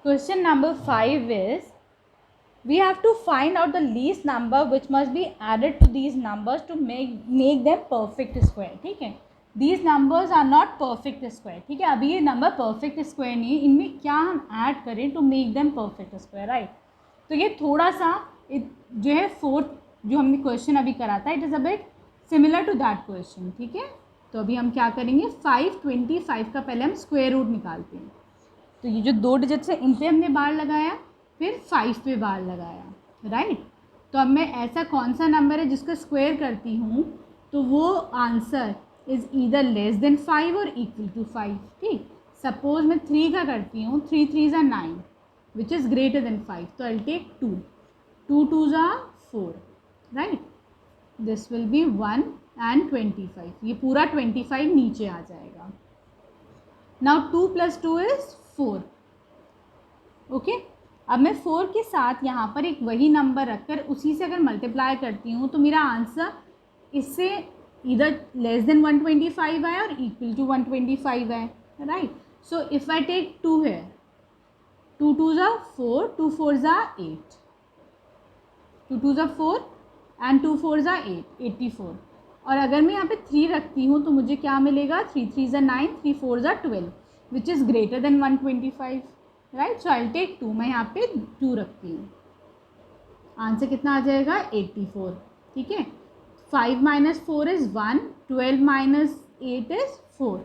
Question number 5 is, we have to find out the least number which must be added to these numbers to make them perfect square. ठीक है, these numbers are not perfect square. ठीक है, अभी ये number perfect square नहीं है, इनमें क्या हम ऐड करें to make them perfect square, right? तो ये थोड़ा सा जो है फोर्थ जो हमने क्वेश्चन अभी करा था, it is a bit similar to that question. ठीक है, तो अभी हम क्या करेंगे, 525 का पहले हम स्क्वायर रूट निकालते हैं. तो ये जो 2 डिजिट्स है इन पे हमने बार लगाया, फिर 5 पे बार लगाया, राइट. तो अब मैं ऐसा कौन सा नंबर है जिसका स्क्वायर करती हूँ तो वो answer is either less than 5 और इक्वल टू 5. ठीक, सपोज मैं 3 का करती हूँ, 3 3s are 9 which is greater than 5. तो I take 2, 2 2s are 4, right. This will be 1 and 25. ये पूरा 25 नीचे आ जाएगा. Now 2 + 2 is 4. ओके, अब मैं 4 के साथ यहाँ पर एक वही नंबर रखकर उसी से अगर मल्टीप्लाई करती हूँ तो मेरा आंसर इससे इधर लेस देन 125 है और इक्वल टू 125 है, right. So if I take 2 है, 2 2s are 4, 2 4s are 8, 2 2s are 4 and 2 4s are 8, 84. और अगर मैं यहाँ पे 3 रखती हूँ तो मुझे क्या मिलेगा, 3 3s are 9, 3 4s are 12 which is greater than 125, right. So I take 2, मैं यहाँ पे 2 रखती हूँ. आंसर कितना आ जाएगा, 84. ठीक है, 5 - 4 is 1, 12 - 8 is 4.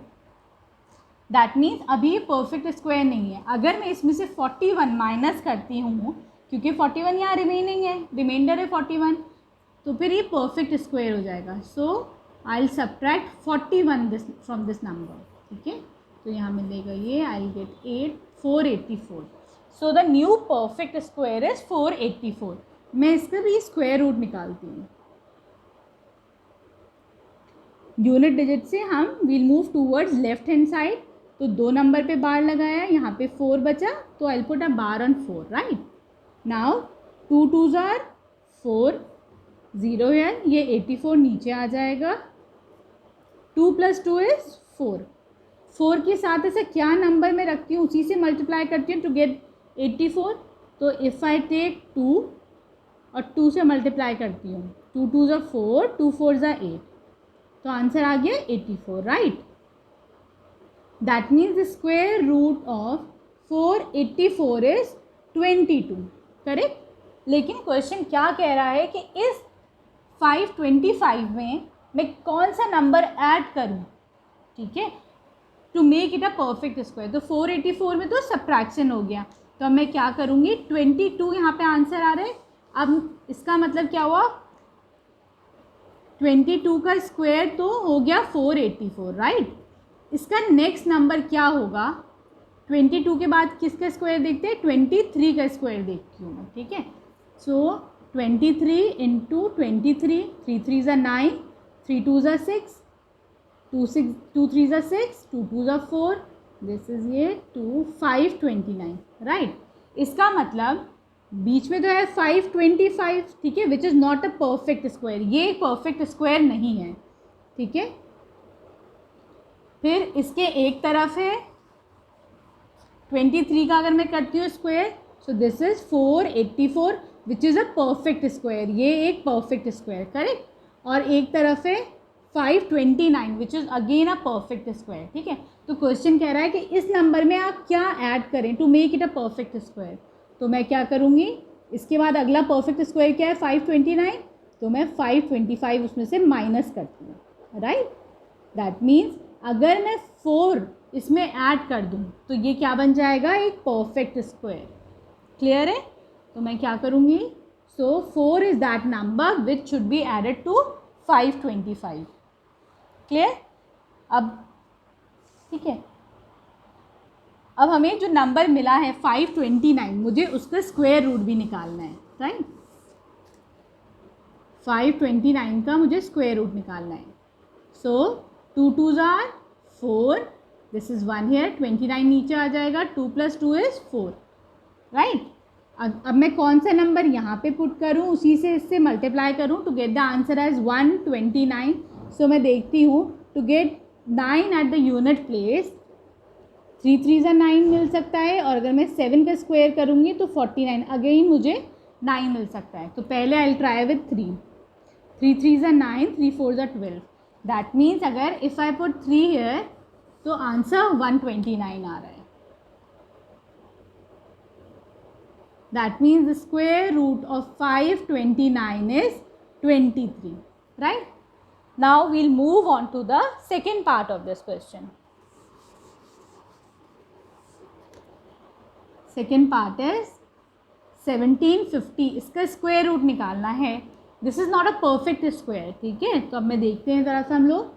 दैट मीन्स अभी ये परफेक्ट स्क्वायर नहीं है. अगर मैं इसमें से 41 माइनस करती हूँ, क्योंकि 41 यहाँ रिमेनिंग है, रिमाइंडर है 41, तो फिर ये परफेक्ट स्क्वायर हो जाएगा. So I will subtract 41 from this number. ठीक है, तो यहाँ मिलेगा ये, I will get 484. So the new perfect square is 484. मैं इसका भी स्क्वायर रूट निकालती हूँ. यूनिट डिजिट से हम will move towards left hand side. तो 2 नंबर पे बार लगाया, यहाँ पे 4 बचा, तो I put a bar on 4, right. Now 2 2s are 4, 0 है, ये 84 नीचे आ जाएगा. 2 + 2 is 4. 4 के साथ ऐसा क्या नंबर मैं रखती हूँ उसी से मल्टीप्लाई करती हूँ टू गेट 84. तो इफ़ आई टेक 2 और 2 से मल्टीप्लाई करती हूँ, 2 2s are 4, 2 4s are 8, तो आंसर आ गया 84, right. That means the square root of 484 is 22, correct. लेकिन क्वेश्चन क्या कह रहा है कि इस 525 में मैं कौन सा नंबर ऐड करूं, ठीक है, to make it a perfect square. तो 484 में तो सब्ट्रैक्शन हो गया, तो अब मैं क्या करूँगी, 22 यहाँ पे आंसर आ रहा है. अब इसका मतलब क्या हुआ, 22 का स्क्वायर तो हो गया 484, राइट. इसका नेक्स्ट नंबर क्या होगा, 22 के बाद किसका स्क्वायर देखते हैं, 23 का स्क्वायर देखती हूँ मैं. ठीक है, सो 23 × 23, 3 3s are 9, 3 2s are 6, 2 3s are 6, 2 2s are 4, this is ये 2 529, राइट. इसका मतलब बीच में तो है 525, ठीक है, which is not a perfect square. ये एक परफेक्ट स्क्वायर नहीं है. ठीक है, फिर इसके एक तरफ है 23 का अगर मैं करती हूँ square, so this is 484 which is a perfect square. ये एक परफेक्ट स्क्वायर, करेक्ट. और एक तरफ है 529 which is again a perfect square. ठीक है, तो क्वेश्चन कह रहा है कि इस नंबर में आप क्या ऐड करें to make it a perfect square. तो मैं क्या करूँगी, इसके बाद अगला परफेक्ट स्क्वायर क्या है, 529, तो मैं 525 उसमें से माइनस करती हूँ, राइट. दैट मीन्स अगर मैं 4 इसमें ऐड कर दूँ तो ये क्या बन जाएगा, एक परफेक्ट स्क्वायर. क्लियर है. तो मैं क्या करूँगी, so 4 is that number which should be added to 525. Clear. अब ठीक है, अब हमें जो नंबर मिला है 529, मुझे उसका स्क्वायर रूट भी निकालना है, राइट. 529 का मुझे स्क्वायर रूट निकालना है. सो 2 2s are 4, this is 1 here, 29 नीचे आ जाएगा, 2 + 2 is 4, राइट. अब मैं कौन सा नंबर यहाँ पे पुट करूँ, उसी से इससे मल्टीप्लाई करूँ to get the answer as 129. So मैं देखती हूँ to get 9 at the unit place, 3 3 ज़ा 9 मिल सकता है, और अगर मैं 7 का स्क्वायर करूँगी तो 49, अगेन मुझे 9 मिल सकता है। तो पहले आई विल ट्राई विथ 3, 3 3 ज़ा 9, 3 4 ज़ा 12, दैट मीन्स अगर इफ़ आई पुट 3 हियर तो आंसर 129 आ रहा है। That means the square root of 529 is 23, right? Now we'll move on to the second part of this question. Second part is 1750, इसका square root निकालना है। This is not a perfect square, ठीक है। तो अब मैं देखते हैं ज़रा सा हम लोग,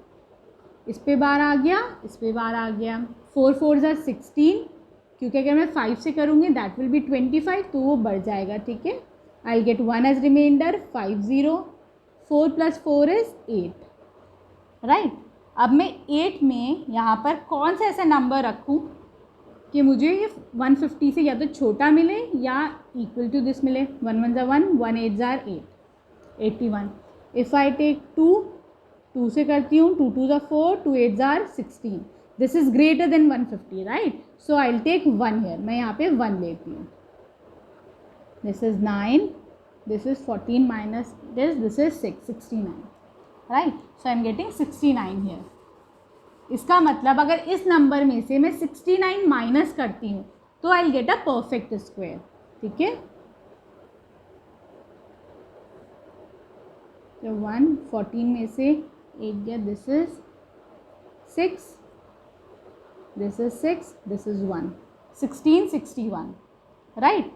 इस पे बार आ गया, इस पे बार आ गया, 4 4 ज़ा 16, क्योंकि अगर मैं 5 से करूँगी दैट विल बी 25, तो वो बढ़ जाएगा, ठीक है। I will get 1 as reminder, 5 0, 4 + 4 is 8, right. अब मैं 8 में यहाँ पर कौन सा ऐसा नंबर रखूँ कि मुझे ये 150 से या तो छोटा मिले या इक्वल टू दिस मिले। 1 1 ज़ा 1, 1 8 ज़ा 8, 81। इफ़ आई टेक 2, 2 से करती हूँ, 2 2 ज़ा 4, 2 8 ज़ा 16, this is greater than 150, right. So I will take 1 here, मैं यहाँ पे 1 लेती हूँ। This is 9, this is 14 minus this is 6, 69, right. So I am getting 69 here. इसका मतलब अगर इस नंबर में से मैं 69 माइनस करती हूँ तो आई will get a perfect square, ठीक है। तो 1 14 में से 8 गया, this is 6, this is 6, this is 1, 16 61, right.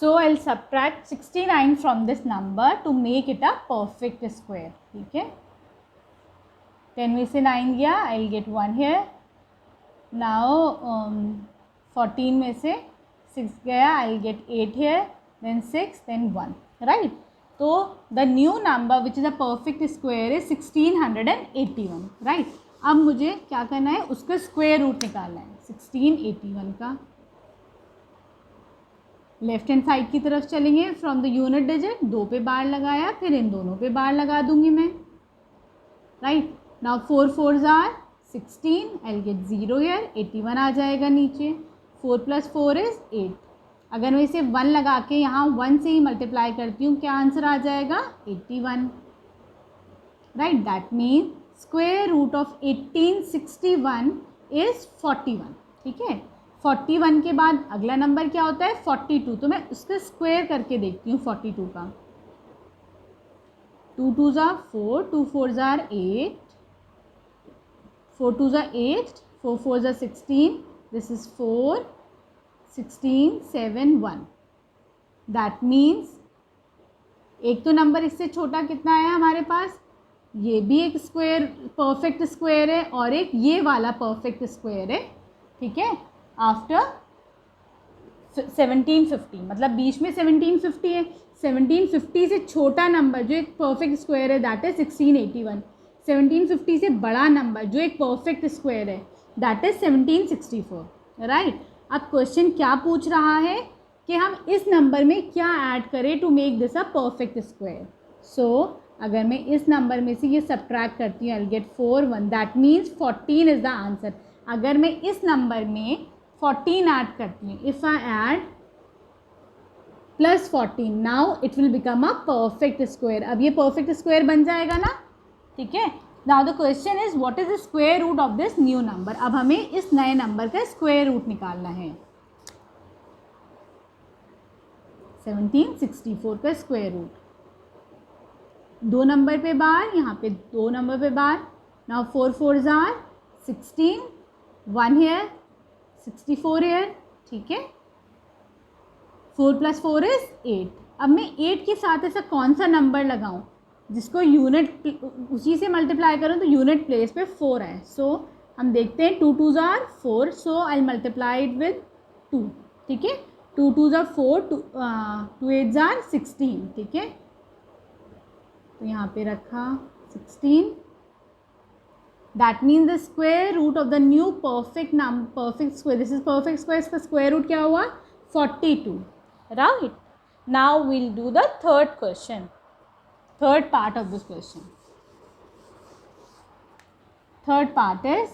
So I'll subtract 69 from this number to make it a perfect square, ठीक है। 10 में से 9 गया, I'll get 1 here. Now 14 में से 6 गया, I'll get 8 here, then 6, then 1, right? तो the new number which is a perfect square is 1681, right? अब मुझे क्या करना है, उसका स्क्वायर रूट निकालना है 1681 का। लेफ्ट हैंड साइड की तरफ चलेंगे, फ्रॉम द यूनिट डिजिट 2 पे बार लगाया, फिर इन दोनों पे बार लगा दूंगी मैं, right. Now 4 4 are 16, I will get 0 here, 81 आ जाएगा नीचे। 4 + 4 इज़ 8। अगर मैं इसे 1 लगा के यहाँ 1 से ही मल्टीप्लाई करती हूँ, क्या आंसर आ जाएगा 81, right. That mean square root of 1861 is 41, ठीक है। 41 के बाद अगला नंबर क्या होता है 42, तो मैं उसका स्क्वायर करके देखती हूँ 42 का। 2 2 ज़ा 4, 2 4 ज़ा 8, 4 2 ज़ा 8, 4 4 ज़ा 16, दिस इज़ 4, 16 7 1। दैट मीन्स एक तो नंबर इससे छोटा कितना है हमारे पास, ये भी एक स्क्वायर परफेक्ट स्क्वायर है, और एक ये वाला परफेक्ट स्क्वायर है, ठीक है। आफ्टर 1750, मतलब बीच में 1750 है। 1750 से छोटा नंबर जो एक परफेक्ट स्क्वायर है दैट इज 1681। 1750 से बड़ा नंबर जो एक परफेक्ट स्क्वायर है दैट इज 1764, राइट। अब क्वेश्चन क्या पूछ रहा है कि हम इस नंबर में क्या ऐड करें to make this a perfect square. So अगर मैं इस नंबर में से ये सब्ट्रैक्ट करती हूँ, I will get 4 1, that means 14 is the answer. अगर मैं इस नंबर में 14 ऐड करती हूँ, if I add plus 14, now it will become a perfect square. अब ये परफेक्ट स्क्वायर बन जाएगा ना, ठीक है। Now the question is what is the square root of this new number. अब हमें इस नए नंबर का स्क्वायर रूट निकालना है। 1764 का स्क्वायर रूट, 2 नंबर पे बार, यहाँ पे 2 नंबर पे बार। नाउ 4 4 ज़ार 16, 1 हेयर, 64 हेयर, ठीक है। 4 + 4 इज़ 8। अब मैं 8 के साथ ऐसा कौन सा नंबर लगाऊं जिसको यूनिट उसी से मल्टीप्लाई करूं तो यूनिट प्लेस पे 4 है। सो हम देखते हैं 2 2 ज़ार 4, सो आई मल्टीप्लाई इट विद 2, ठीक है। 2 2 ज़ार 4, 2 8 ज़ार 16, ठीक है। तो यहाँ पे रखा 16। That means the square root of the new perfect square, this is perfect square, इसका स्क्वायर रूट क्या हुआ 42। right? Now we'll do the third question, third part of this question. Third part is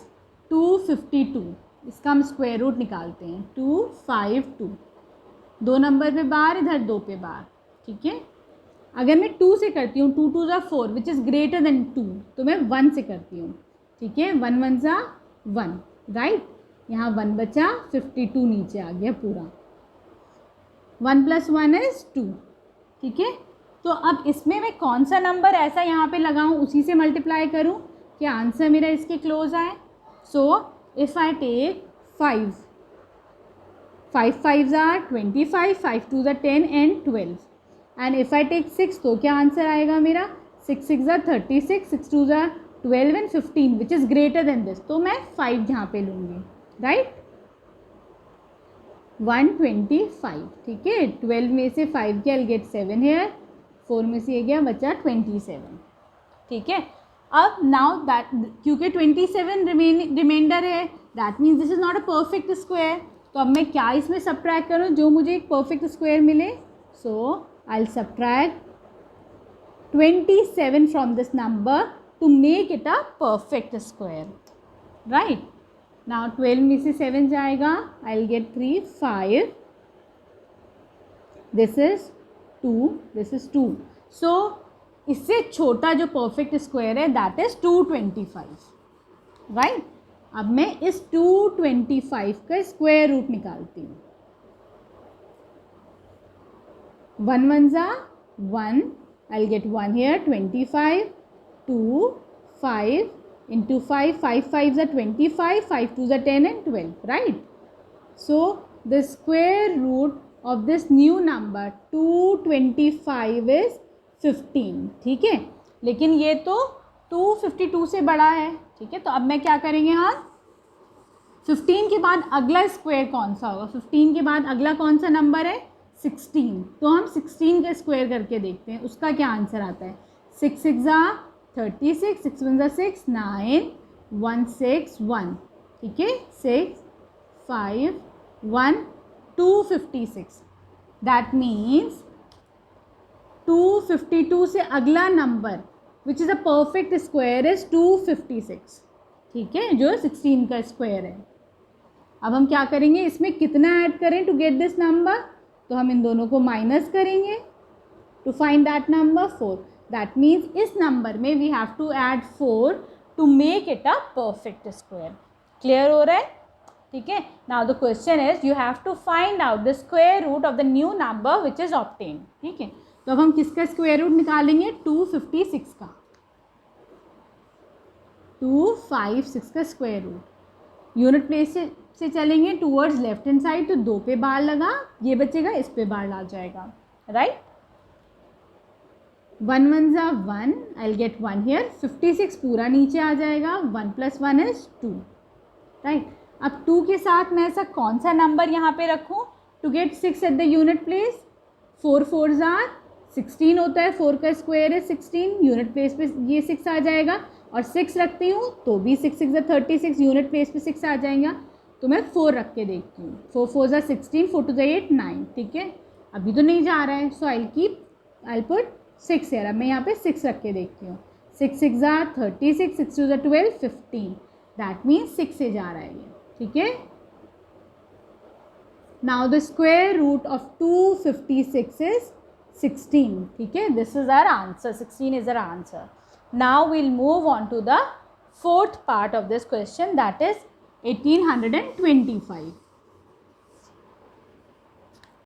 252. इसका हम square root निकालते हैं. 252, 2 number पे बार, इधर 2 पे बार. ठीक है. अगर मैं 2 से करती हूँ, 2 2 = 4 विच इज़ ग्रेटर देन 2, तो मैं 1 से करती हूँ. ठीक है. 1 1 = 1, राइट. यहाँ 1 बचा, 52 नीचे आ गया पूरा. 1 + 1 = 2. ठीक है. तो अब इसमें मैं कौन सा नंबर ऐसा यहाँ पे लगाऊँ, उसी से मल्टीप्लाई करूँ कि आंसर मेरा इसके क्लोज आए. So if I take 5, 5 5s are 25, 5 2s are 10 and 12. And if I take 6, तो क्या आंसर आएगा मेरा? 6 6s are 36, 6 2s are 12 and 15 which is greater then this. तो मैं 5 यहाँ पे लूँगी, राइट. 125. ठीक है. 12 में से 5 गया, I'll get 7 here. 4 में से ये गया, बचा 27. ठीक है. अब नाउ दैट, क्योंकि 27 रिमाइंडर है, that means this is not a perfect square. तो अब मैं क्या इसमें सब्ट्रैक्ट करूँ जो मुझे एक परफेक्ट स्क्वायर मिले. So I will subtract 27 from this number to make it a perfect square, right. Now 12 में से 7 जाएगा, I will get 3 5. This is 2, this is 2. सो इससे छोटा जो परफेक्ट स्क्वायर है दैट इज 225, राइट. अब मैं इस 225 का स्क्वायर रूट निकालती हूँ. 1 1 = 1, आई will get 1 here. 25, 2 5 into 5, 5 5s are 25, 5 2s are 10 and 12, right. So the square root of this new number 225 is 15. ठीक है. लेकिन ये तो 252 से बड़ा है. ठीक है. तो अब मैं क्या करेंगे, हाँ, 15 के बाद अगला स्क्वायर कौन सा होगा? 15 के बाद अगला कौन सा नंबर है? 16. तो हम 16 का स्क्वायर करके देखते हैं उसका क्या आंसर आता है. 6 6s are 36, 6 1s are 6, 9 1 6 1. ठीक है. 6 5 1 256. दैट मीन्स 252 से अगला number which is a perfect square is 256. ठीक है. जो 16 का स्क्वायर है. अब हम क्या करेंगे, इसमें कितना ऐड करें टू गेट दिस नंबर? तो हम इन दोनों को माइनस करेंगे to find that number 4. That means इस नंबर में we have to add 4 to make it a perfect square. Clear हो रहा है? ठीक है. Now the question is you have to find out the square root of the new number which is obtain. ठीक है. तो अब हम किसका स्क्वायर रूट निकालेंगे? 256 का. 256 का स्क्वायर रूट. यूनिट प्लेस से चलेंगे टूवर्ड्स लेफ्ट हैंड साइड, तो 2 पे बार लगा, ये बचेगा, इस पे बार आ जाएगा, right. 1 1 = 1, I will get 1 here. 56 पूरा नीचे आ जाएगा. 1 + 1 is 2, राइट. अब 2 के साथ मैं ऐसा कौन सा नंबर यहाँ पे रखूँ to get 6 at the unit place? 4 4s are 16 होता है. 4 का स्क्वायर है 16. यूनिट प्लेस पे ये 6 आ जाएगा, और 6 रखती हूँ तो भी 6 6 = 36. यूनिट प्लेस पे 6 आ जाएगा, तो मैं 4 रख के देखती हूँ. 4 4s are 16, 4 2s are 8 9. ठीक है. अभी तो नहीं जा रहा है, सो आई पुट 6 here. अब मैं यहाँ पे 6 रख के देखती हूँ. 6 6s are 36, 6 2s are 12, 15. That means 6 से जा रहा है ये. ठीक है. Now the square root of 256 is 16. ठीक है. This is our answer. 16 is our answer. Now we'll move on to the fourth part of this question, that is 1825.